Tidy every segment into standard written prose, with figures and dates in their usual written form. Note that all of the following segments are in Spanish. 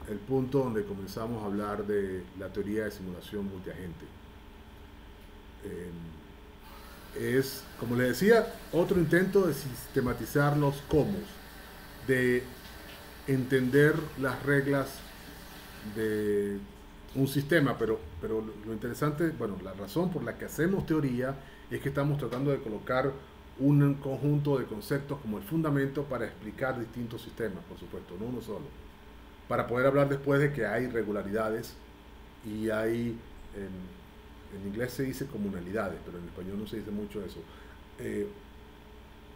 el punto donde comenzamos a hablar de la teoría de simulación multiagente. Es, como les decía, otro intento de sistematizar los cómo, de entender las reglas de un sistema, pero lo interesante, bueno, la razón por la que hacemos teoría es que estamos tratando de colocar un conjunto de conceptos como el fundamento para explicar distintos sistemas, por supuesto, no uno solo. Para poder hablar después de que hay regularidades y hay, en inglés se dice comunalidades, pero en español no se dice mucho eso, eh,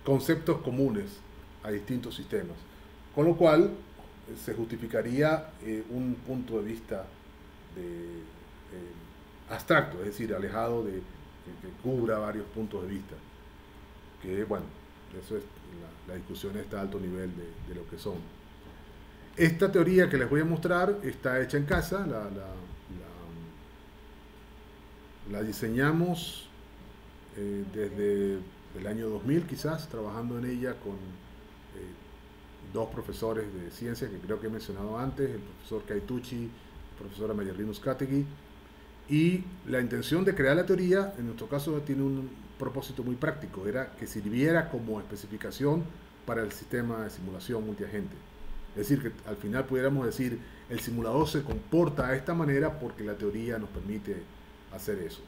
conceptos comunes a distintos sistemas. Con lo cual se justificaría un punto de vista abstracto, es decir, alejado de que cubra varios puntos de vista. Que bueno, eso es la discusión está a alto nivel de lo que son. Esta teoría que les voy a mostrar está hecha en casa, la diseñamos desde el año 2000 quizás, trabajando en ella con dos profesores de ciencia que creo que he mencionado antes, el profesor Kaitucci, la profesora Mayerlinus Kategui, y la intención de crear la teoría, en nuestro caso, tiene un propósito muy práctico, era que sirviera como especificación para el sistema de simulación multiagente. Es decir, que al final pudiéramos decir, el simulador se comporta de esta manera porque la teoría nos permite hacer eso.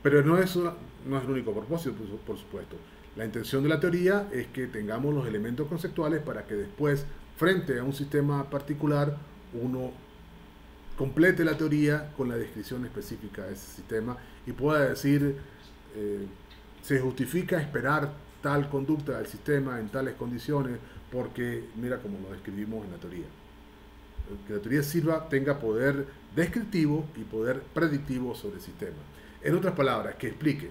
Pero no es el único propósito, por supuesto. La intención de la teoría es que tengamos los elementos conceptuales para que después, frente a un sistema particular, uno complete la teoría con la descripción específica de ese sistema y pueda decir, se justifica esperar tal conducta del sistema en tales condiciones porque mira como lo describimos en la teoría. Que la teoría tenga poder descriptivo y poder predictivo sobre el sistema. En otras palabras, que explique.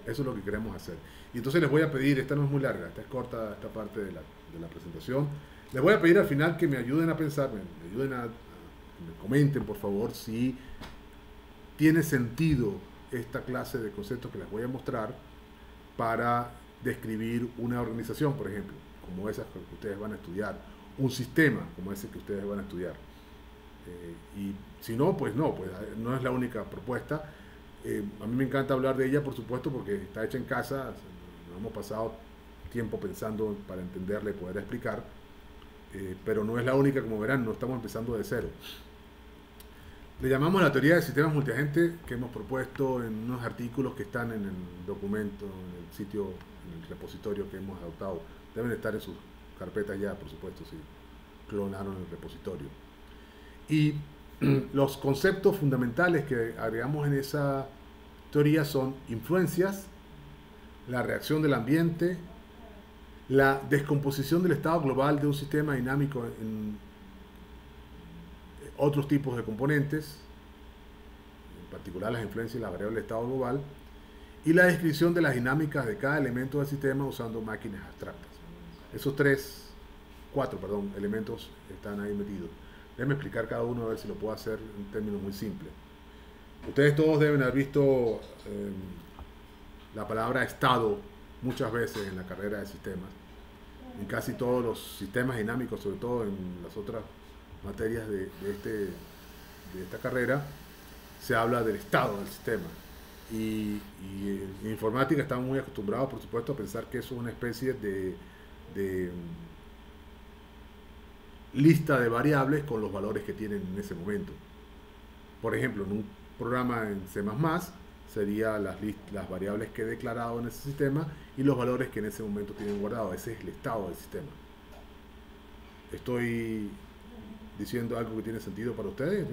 Eso es lo que queremos hacer. Y entonces les voy a pedir, esta no es muy larga, esta es corta, esta parte de la presentación. Les voy a pedir al final que me ayuden a pensar, me ayuden a me comenten por favor si tiene sentido esta clase de conceptos que les voy a mostrar para describir una organización, por ejemplo, como esa que ustedes van a estudiar, un sistema como ese que ustedes van a estudiar. Y si no, pues no es la única propuesta. A mí me encanta hablar de ella, por supuesto, porque está hecha en casa, nos hemos pasado tiempo pensando para entenderla y poder explicar, pero no es la única, como verán, no estamos empezando de cero. Le llamamos la teoría de sistemas multiagentes que hemos propuesto en unos artículos que están en el documento, en el sitio, en el repositorio que hemos adoptado. Deben estar en sus carpetas ya, por supuesto, si clonaron el repositorio. Y los conceptos fundamentales que agregamos en esa teoría son influencias, la reacción del ambiente, la descomposición del estado global de un sistema dinámico en otros tipos de componentes, en particular las influencias y la variable del estado global, y la descripción de las dinámicas de cada elemento del sistema usando máquinas abstractas. Esos cuatro elementos están ahí metidos. Déjenme explicar cada uno a ver si lo puedo hacer en términos muy simples. Ustedes todos deben haber visto la palabra estado muchas veces en la carrera de sistemas. En casi todos los sistemas dinámicos, sobre todo en las otras materias de esta carrera, se habla del estado del sistema. Y en informática estamos muy acostumbrados, por supuesto, a pensar que eso es una especie de lista de variables con los valores que tienen en ese momento. Por ejemplo, en un programa en C++ serían las variables que he declarado en ese sistema y los valores que en ese momento tienen guardado. Ese es el estado del sistema. Estoy diciendo algo que tiene sentido para ustedes.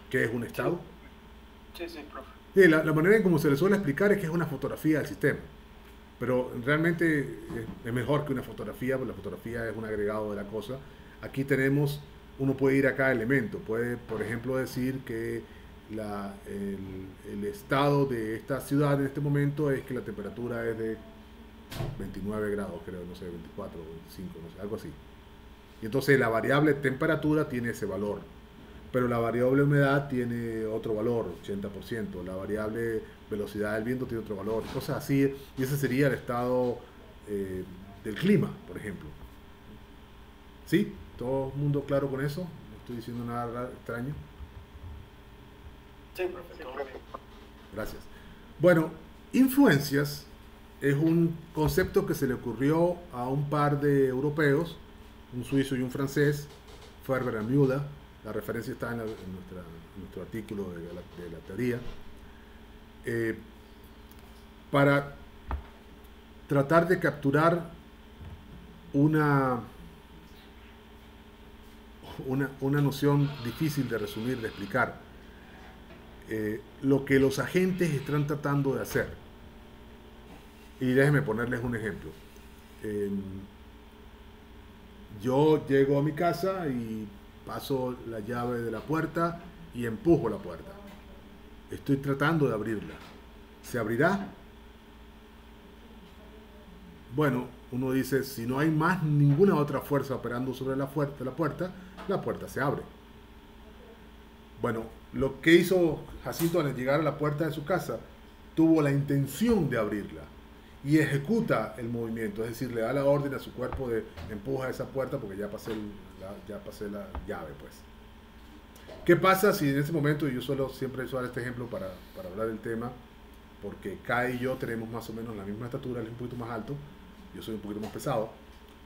¿Qué es un estado? Sí, profe. Sí, la manera en cómo se le suele explicar es que es una fotografía del sistema. Pero realmente es mejor que una fotografía, porque la fotografía es un agregado de la cosa. Aquí tenemos, uno puede ir a cada elemento. Puede, por ejemplo, decir que el estado de esta ciudad en este momento es que la temperatura es de 29 grados, creo, no sé, 24, 25, no sé, algo así. Y entonces la variable temperatura tiene ese valor, pero la variable humedad tiene otro valor, 80%, la variable velocidad del viento tiene otro valor, cosas así, y ese sería el estado del clima, por ejemplo. ¿Sí? ¿Todo el mundo claro con eso? estoy diciendo nada extraño. Sí, profe, todo bien. Gracias. Bueno, influencias es un concepto que se le ocurrió a un par de europeos, un suizo y un francés, Ferber y Müller. La referencia está en nuestro artículo de la teoría. Para tratar de capturar una noción difícil de resumir, de explicar. Lo que los agentes están tratando de hacer. Y déjenme ponerles un ejemplo. Yo llego a mi casa y paso la llave de la puerta y empujo la puerta. Estoy tratando de abrirla. ¿Se abrirá? Bueno, uno dice, si no hay más ninguna otra fuerza operando sobre la puerta se abre. Bueno, lo que hizo Jacinto al llegar a la puerta de su casa, tuvo la intención de abrirla y ejecuta el movimiento, es decir, le da la orden a su cuerpo de empuja esa puerta porque ya pasé la llave, pues. ¿Qué pasa si en ese momento, y yo siempre suelo este ejemplo para hablar del tema, porque Kai y yo tenemos más o menos la misma estatura, él es un poquito más alto, yo soy un poquito más pesado,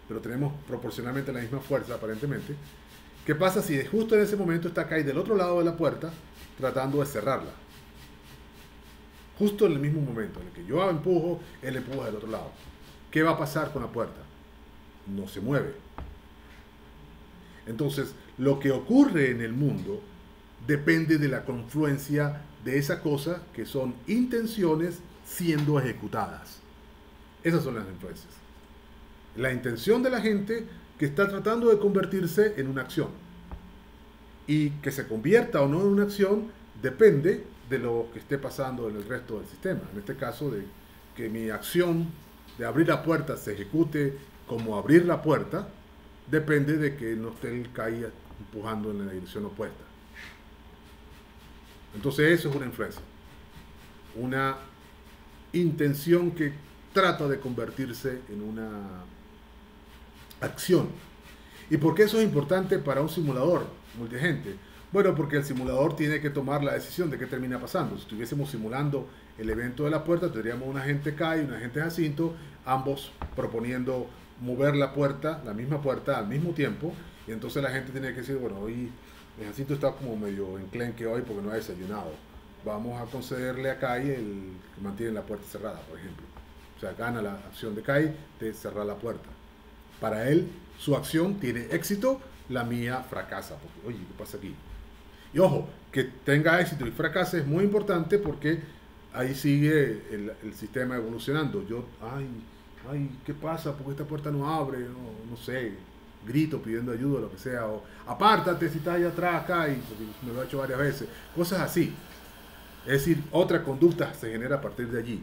pero tenemos proporcionalmente la misma fuerza aparentemente. ¿Qué pasa si justo en ese momento está Kai del otro lado de la puerta tratando de cerrarla? Justo en el mismo momento en el que yo empujo, él empuja del otro lado. ¿Qué va a pasar con la puerta? No se mueve. Entonces, lo que ocurre en el mundo depende de la confluencia de esa cosa que son intenciones siendo ejecutadas. Esas son las influencias. La intención de la gente que está tratando de convertirse en una acción. Y que se convierta o no en una acción depende de lo que esté pasando en el resto del sistema. En este caso, de que mi acción de abrir la puerta se ejecute como abrir la puerta, depende de que no esté el Kai empujando en la dirección opuesta. Entonces eso es una influencia. Una intención que trata de convertirse en una acción. ¿Y por qué eso es importante para un simulador multigente? Bueno, porque el simulador tiene que tomar la decisión de qué termina pasando. Si estuviésemos simulando el evento de la puerta, tendríamos un agente Kai y un agente Jacinto, ambos proponiendo mover la puerta, la misma puerta al mismo tiempo, y entonces la gente tiene que decir, bueno, hoy el Jacinto está como medio enclenque hoy porque no ha desayunado. Vamos a concederle a Kai el que mantiene la puerta cerrada, por ejemplo. O sea, gana la acción de Kai de cerrar la puerta. Para él, su acción tiene éxito, la mía fracasa. Porque, oye, ¿qué pasa aquí? Y ojo, que tenga éxito y fracase es muy importante porque ahí sigue el sistema evolucionando. Yo, ¿qué pasa? ¿Por qué esta puerta no abre? No sé, grito pidiendo ayuda o lo que sea. O apártate si estás allá atrás, Kai, porque me lo he hecho varias veces. Cosas así. Es decir, otra conducta se genera a partir de allí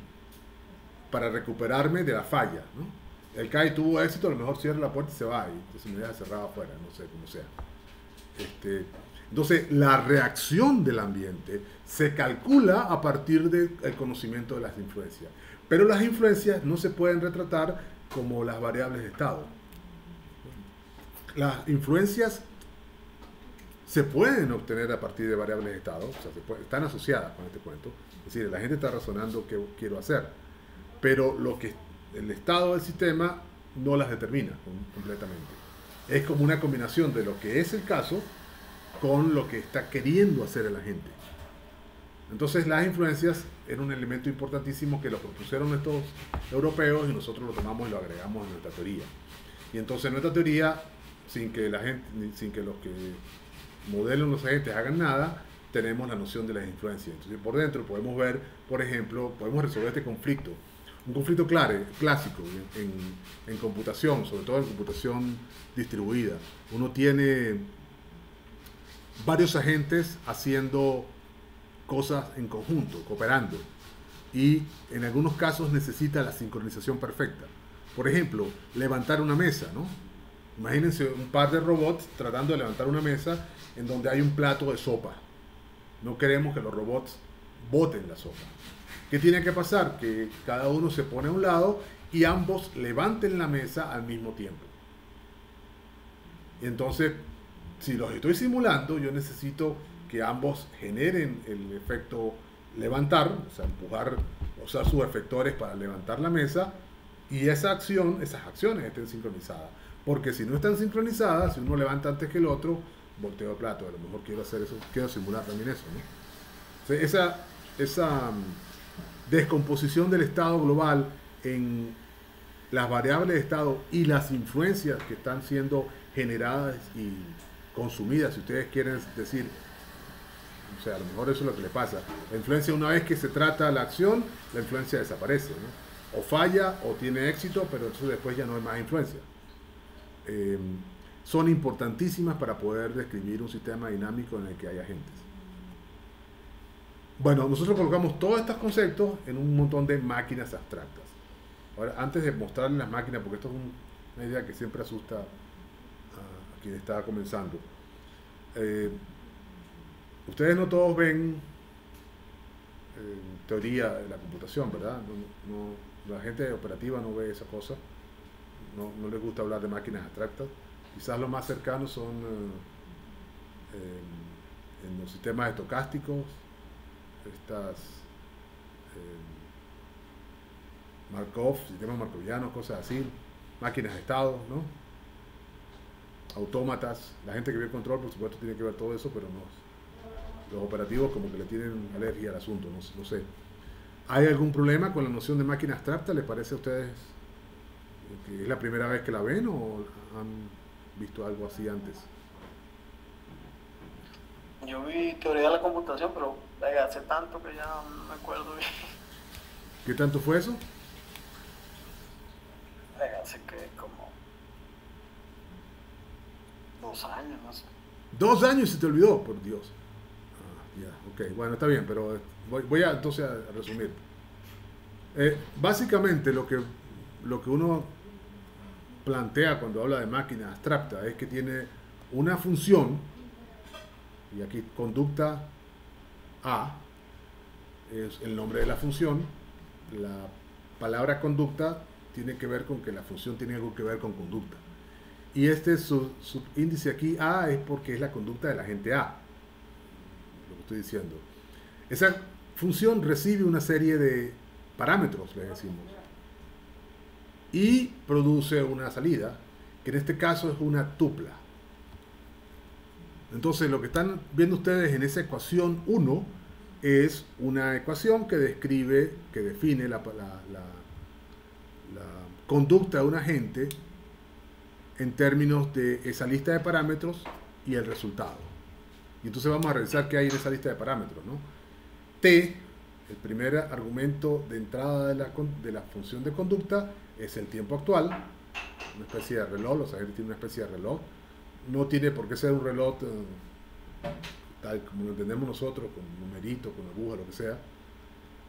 para recuperarme de la falla, ¿no? El Kai tuvo éxito, a lo mejor cierra la puerta y se va, y entonces me deja cerrado afuera, no sé, como sea. Entonces, la reacción del ambiente se calcula a partir del conocimiento de las influencias. Pero las influencias no se pueden retratar como las variables de estado. Las influencias se pueden obtener a partir de variables de estado, o sea, están asociadas con este cuento. Es decir, la gente está razonando qué quiero hacer, pero lo que el estado del sistema no las determina completamente. Es como una combinación de lo que es el caso con lo que está queriendo hacer la gente. Entonces las influencias eran un elemento importantísimo que lo propusieron estos europeos y nosotros lo tomamos y lo agregamos en nuestra teoría. Y entonces en nuestra teoría, sin que los que modelan los agentes hagan nada, tenemos la noción de las influencias. Entonces por dentro podemos ver, por ejemplo, podemos resolver este conflicto. Un conflicto clásico en computación, sobre todo en computación distribuida. Uno tiene varios agentes haciendo cosas en conjunto, cooperando, y en algunos casos necesita la sincronización perfecta. Por ejemplo, levantar una mesa, ¿no? Imagínense un par de robots tratando de levantar una mesa en donde hay un plato de sopa. No queremos que los robots boten la sopa. ¿Qué tiene que pasar? Que cada uno se pone a un lado y ambos levanten la mesa al mismo tiempo. Y entonces si los estoy simulando, yo necesito que ambos generen el efecto levantar, o sea, empujar, usar sus efectores para levantar la mesa, y esa acción, esas acciones estén sincronizadas. Porque si no están sincronizadas, si uno levanta antes que el otro, volteo el plato. A lo mejor quiero hacer eso, quiero simular también eso, ¿no? O sea, esa descomposición del estado global en las variables de estado y las influencias que están siendo generadas y consumidas, si ustedes quieren decir, o sea, a lo mejor eso es lo que le pasa. La influencia, una vez que se trata la acción, la influencia desaparece, ¿no? O falla o tiene éxito, pero entonces después ya no hay más influencia. Son importantísimas para poder describir un sistema dinámico en el que hay agentes. Bueno, nosotros colocamos todos estos conceptos en un montón de máquinas abstractas. Ahora, antes de mostrarles las máquinas, porque esto es una idea que siempre asusta a quien está comenzando. Ustedes no todos ven teoría de la computación, ¿verdad? La gente operativa no ve esa cosa. No les gusta hablar de máquinas abstractas. Quizás lo más cercano son en los sistemas estocásticos, estas Markov, sistemas markovianos, cosas así, máquinas de estado, ¿no? Autómatas. La gente que ve control, por supuesto, tiene que ver todo eso, pero no, los operativos como que le tienen alergia al asunto, no sé. ¿Hay algún problema con la noción de máquina abstracta? ¿Les parece a ustedes que es la primera vez que la ven o han visto algo así antes? Yo vi teoría de la computación, pero hace tanto que ya no me acuerdo bien. ¿Qué tanto fue eso? Hace que como 2 años, no sé. 2 años y se te olvidó, por Dios. Ya, ok, bueno, está bien, pero voy a entonces a resumir. Básicamente lo que uno plantea cuando habla de máquina abstracta es que tiene una función, y aquí conducta A es el nombre de la función. La palabra conducta tiene que ver con que la función tiene algo que ver con conducta. Y este subíndice aquí A es porque es la conducta del agente A, lo que estoy diciendo. Esa función recibe una serie de parámetros, le decimos, y produce una salida, que en este caso es una tupla. Entonces lo que están viendo ustedes en esa ecuación 1 es una ecuación que define la conducta de un agente en términos de esa lista de parámetros y el resultado. Y entonces vamos a revisar qué hay en esa lista de parámetros, ¿no? T, el primer argumento de entrada de la función de conducta, es el tiempo actual, una especie de reloj. Los agentes tienen una especie de reloj. No tiene por qué ser un reloj tal como lo entendemos nosotros, con numerito, con aguja, lo que sea.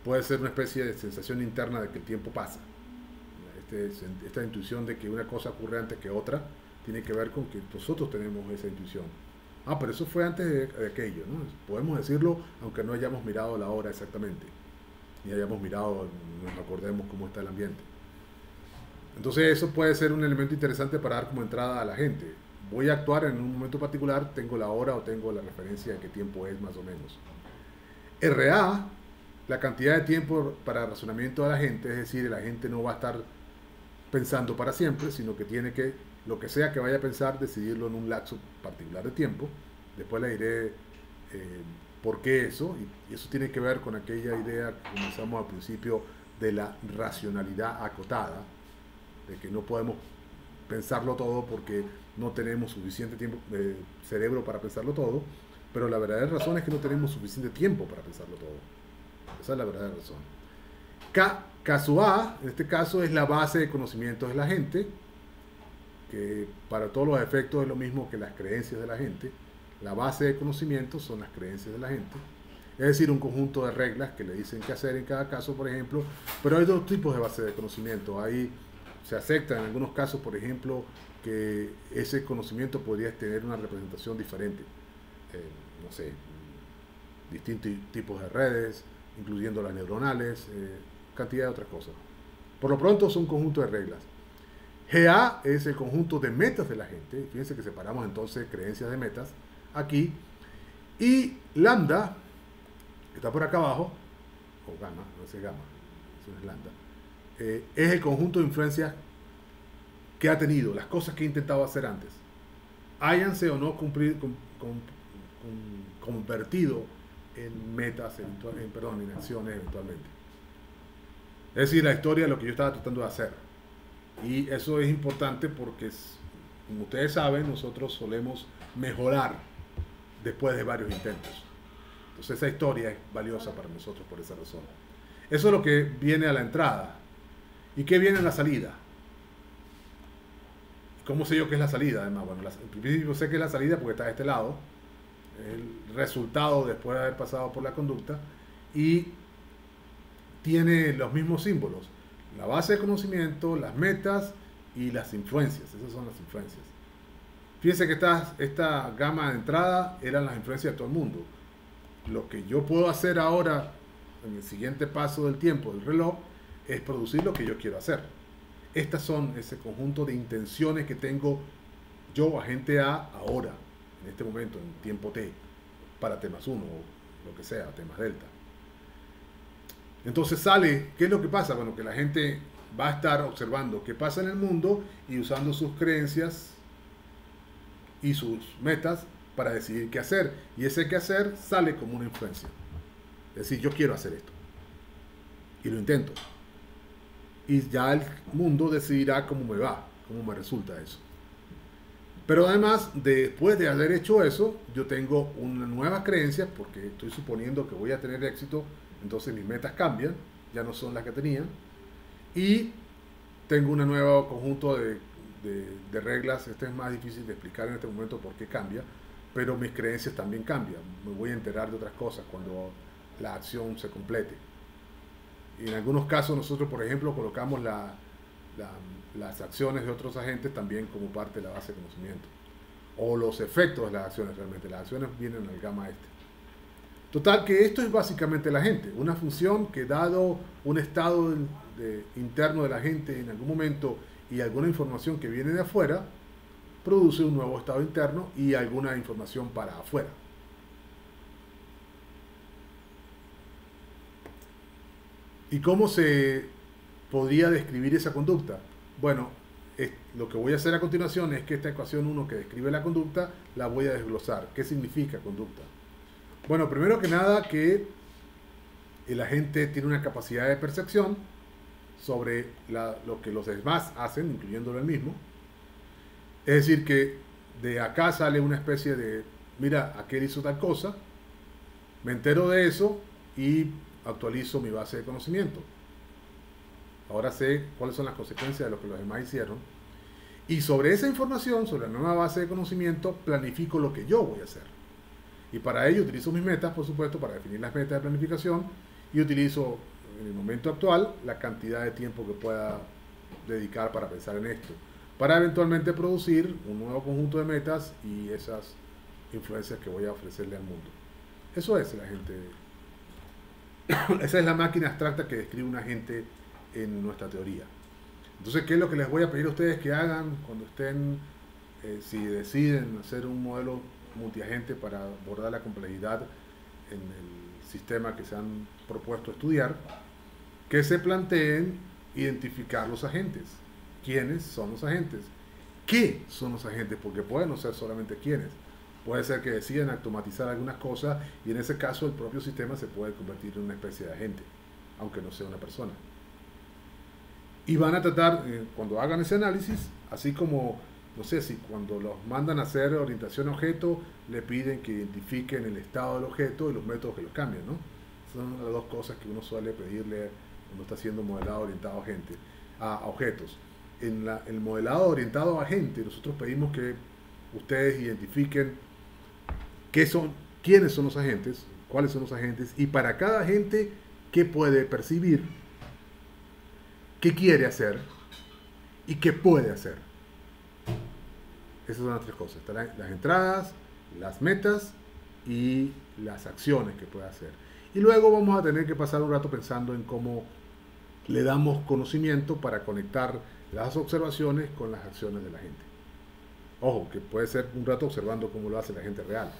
Puede ser una especie de sensación interna de que el tiempo pasa. Esta intuición de que una cosa ocurre antes que otra tiene que ver con que nosotros tenemos esa intuición. Pero eso fue antes de aquello, ¿no? Podemos decirlo aunque no hayamos mirado la hora exactamente, ni hayamos mirado, nos acordemos cómo está el ambiente. Entonces eso puede ser un elemento interesante para dar como entrada a la gente. Voy a actuar en un momento particular, tengo la hora o tengo la referencia de qué tiempo es más o menos. RA, la cantidad de tiempo para razonamiento de la gente, es decir, la gente no va a estar pensando para siempre, sino que tiene que, lo que sea que vaya a pensar, decidirlo en un lapso particular de tiempo. Después le diré por qué eso, y eso tiene que ver con aquella idea que comenzamos al principio de la racionalidad acotada, de que no podemos pensarlo todo porque no tenemos suficiente tiempo, cerebro para pensarlo todo, pero la verdadera razón es que no tenemos suficiente tiempo para pensarlo todo. Esa es la verdadera razón. Caso A, en este caso, es la base de conocimientos de la gente, que para todos los efectos es lo mismo que las creencias de la gente. La base de conocimientos son las creencias de la gente, es decir, un conjunto de reglas que le dicen qué hacer en cada caso, por ejemplo. Pero hay dos tipos de base de conocimiento. Se acepta en algunos casos, por ejemplo, que ese conocimiento podría tener una representación diferente. No sé, distintos tipos de redes, incluyendo las neuronales, cantidad de otras cosas. Por lo pronto son un conjunto de reglas. GA es el conjunto de metas de la gente. Fíjense que separamos entonces creencias de metas aquí. Y lambda, que está por acá abajo, o gamma, no sé gamma, eso es lambda, es el conjunto de influencias que ha tenido, las cosas que he intentado hacer antes, háyanse o no convertido en metas, en acciones eventualmente. Es decir, la historia de lo que yo estaba tratando de hacer. Y eso es importante porque, como ustedes saben, nosotros solemos mejorar después de varios intentos. Entonces esa historia es valiosa para nosotros por esa razón. Eso es lo que viene a la entrada. ¿Y qué viene a la salida? ¿Cómo sé yo qué es la salida? Además, bueno, en principio sé que es la salida porque está de este lado, el resultado después de haber pasado por la conducta, y tiene los mismos símbolos: la base de conocimiento, las metas y las influencias. Esas son las influencias. Fíjense que esta gama de entrada eran las influencias de todo el mundo. Lo que yo puedo hacer ahora, en el siguiente paso del tiempo del reloj, es producir lo que yo quiero hacer. Estas son ese conjunto de intenciones que tengo yo, agente A, ahora, en este momento, en tiempo T, para T más 1 o lo que sea, T más delta. Entonces sale, ¿qué es lo que pasa? Bueno, que la gente va a estar observando qué pasa en el mundo y usando sus creencias y sus metas para decidir qué hacer. Y ese qué hacer sale como una influencia. Es decir, yo quiero hacer esto. Y lo intento. Y ya el mundo decidirá cómo me va, cómo me resulta eso. Pero además, después de haber hecho eso, yo tengo una nueva creencia, porque estoy suponiendo que voy a tener éxito, entonces mis metas cambian, ya no son las que tenía. Y tengo un nuevo conjunto de reglas. Este es más difícil de explicar en este momento por qué cambia, pero mis creencias también cambian. Me voy a enterar de otras cosas cuando la acción se complete. Y en algunos casos nosotros, por ejemplo, colocamos las acciones de otros agentes también como parte de la base de conocimiento. O los efectos de las acciones realmente. Las acciones vienen al gamma este. Total, que esto es básicamente la gente. Una función que, dado un estado interno de la gente en algún momento y alguna información que viene de afuera, produce un nuevo estado interno y alguna información para afuera. ¿Y cómo se podría describir esa conducta? Bueno, lo que voy a hacer a continuación es que esta ecuación 1 que describe la conducta la voy a desglosar. ¿Qué significa conducta? Bueno, primero que nada, que el agente tiene una capacidad de percepción sobre lo que los demás hacen, incluyéndolo él mismo. Es decir, que de acá sale una especie de, mira, aquel hizo tal cosa, me entero de eso y actualizo mi base de conocimiento. Ahora sé cuáles son las consecuencias de lo que los demás hicieron. Y sobre esa información, sobre la nueva base de conocimiento, planifico lo que yo voy a hacer. Y para ello utilizo mis metas, por supuesto, para definir las metas de planificación, y utilizo en el momento actual la cantidad de tiempo que pueda dedicar para pensar en esto, para eventualmente producir un nuevo conjunto de metas y esas influencias que voy a ofrecerle al mundo. Eso es el agente. Esa es la máquina abstracta que describe un agente en nuestra teoría. Entonces, ¿qué es lo que les voy a pedir a ustedes que hagan cuando estén, si deciden hacer un modelo multiagente para abordar la complejidad en el sistema que se han propuesto estudiar? Que se planteen identificar los agentes. ¿Quiénes son los agentes? ¿Qué son los agentes? Porque pueden no ser solamente quiénes. Puede ser que decidan automatizar algunas cosas y en ese caso el propio sistema se puede convertir en una especie de agente, aunque no sea una persona. Y van a tratar, cuando hagan ese análisis, así como, no sé, si cuando los mandan a hacer orientación a objeto, le piden que identifiquen el estado del objeto y los métodos que los cambian, ¿no? Son las dos cosas que uno suele pedirle cuando está haciendo modelado orientado a objetos. En el modelado orientado a agente, nosotros pedimos que ustedes identifiquen quiénes son los agentes, cuáles son los agentes, y para cada agente, qué puede percibir, qué quiere hacer y qué puede hacer. Esas son las tres cosas: las entradas, las metas y las acciones que puede hacer. Y luego vamos a tener que pasar un rato pensando en cómo le damos conocimiento para conectar las observaciones con las acciones de la gente. Ojo, que puede ser un rato observando cómo lo hace la gente real.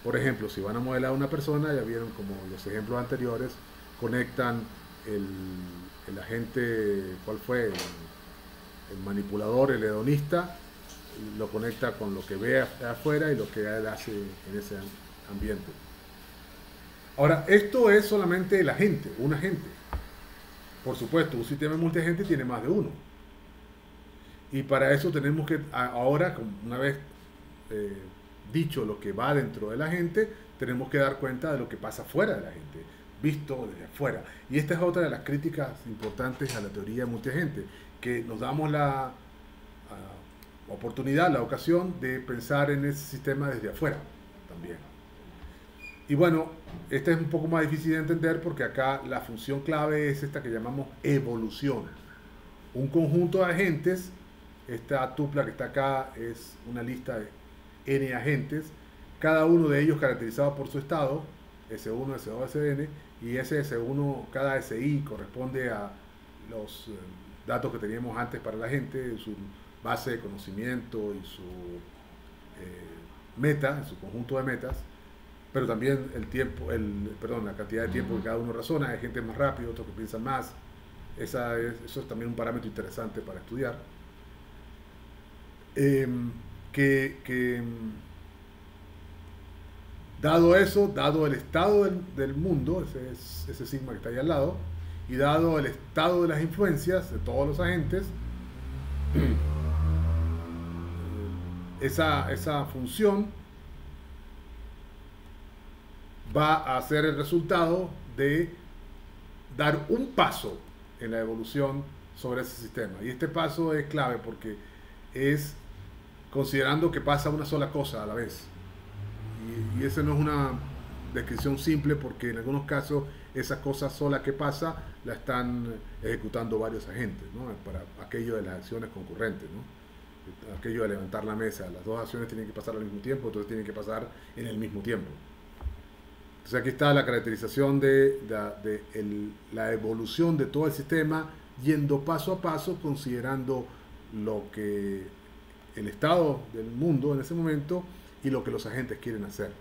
Por ejemplo, si van a modelar a una persona, ya vieron como los ejemplos anteriores, conectan el agente, ¿cuál fue? El manipulador, el hedonista, lo conecta con lo que ve afuera y lo que él hace en ese ambiente. Ahora, esto es solamente el agente, un agente. Por supuesto, un sistema multiagente tiene más de uno. Y para eso tenemos que, ahora, una vez dicho lo que va dentro de la gente, tenemos que dar cuenta de lo que pasa fuera de la gente, visto desde afuera. Y esta es otra de las críticas importantes a la teoría multiagente, que nos damos la oportunidad, la ocasión de pensar en ese sistema desde afuera también. Y bueno, esta es un poco más difícil de entender porque acá la función clave es esta que llamamos evolución. Un conjunto de agentes, esta tupla que está acá es una lista de n agentes, cada uno de ellos caracterizado por su estado, S1, S2, Sn, y ese S1, cada SI corresponde a los datos que teníamos antes para la gente, su base de conocimiento y su meta, su conjunto de metas, pero también el tiempo, la cantidad de tiempo que cada uno razona. Hay gente más rápido, otros que piensan más. Eso es también un parámetro interesante para estudiar. Dado eso, dado el estado del mundo, ese sigma que está ahí al lado, y dado el estado de las influencias de todos los agentes, esa función va a ser el resultado de dar un paso en la evolución sobre ese sistema. Y este paso es clave porque es considerando que pasa una sola cosa a la vez. Y esa no es una descripción simple porque en algunos casos esa cosa sola que pasa la están ejecutando varios agentes, ¿no? Para aquello de las acciones concurrentes, ¿no? Aquello de levantar la mesa, las dos acciones tienen que pasar al mismo tiempo, entonces tienen que pasar en el mismo tiempo. Entonces aquí está la caracterización de la evolución de todo el sistema, yendo paso a paso, considerando lo que el estado del mundo en ese momento y lo que los agentes quieren hacer.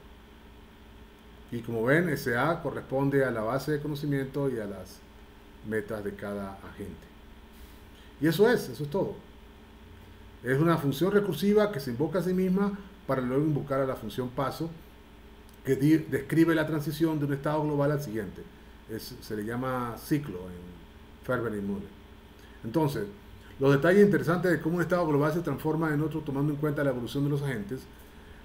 Y como ven, SA corresponde a la base de conocimiento y a las metas de cada agente. Y eso es todo. Es una función recursiva que se invoca a sí misma para luego invocar a la función paso, que describe la transición de un estado global al siguiente. Se le llama ciclo en Ferber y Muller. Entonces, los detalles interesantes de cómo un estado global se transforma en otro tomando en cuenta la evolución de los agentes,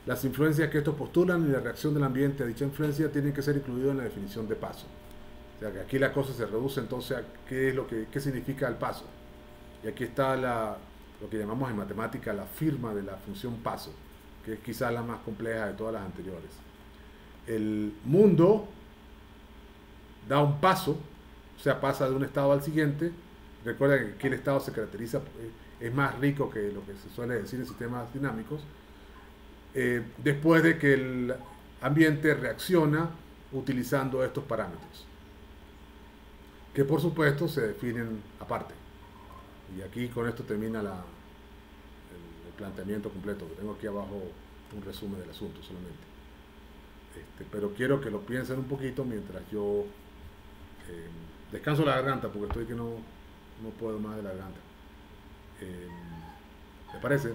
las influencias que estos postulan y la reacción del ambiente a dicha influencia tienen que ser incluidos en la definición de paso. O sea que aquí la cosa se reduce entonces a qué significa el paso. Y aquí está lo que llamamos en matemática la firma de la función paso, que es quizá la más compleja de todas las anteriores. El mundo da un paso, o sea, pasa de un estado al siguiente. Recuerda que aquí el estado se caracteriza, es más rico que lo que se suele decir en sistemas dinámicos, después de que el ambiente reacciona utilizando estos parámetros, que por supuesto se definen aparte. Y aquí con esto termina el planteamiento completo, que tengo aquí abajo un resumen del asunto solamente. Pero quiero que lo piensen un poquito mientras yo descanso la garganta, porque estoy que no puedo más de la garganta. ¿Le parece?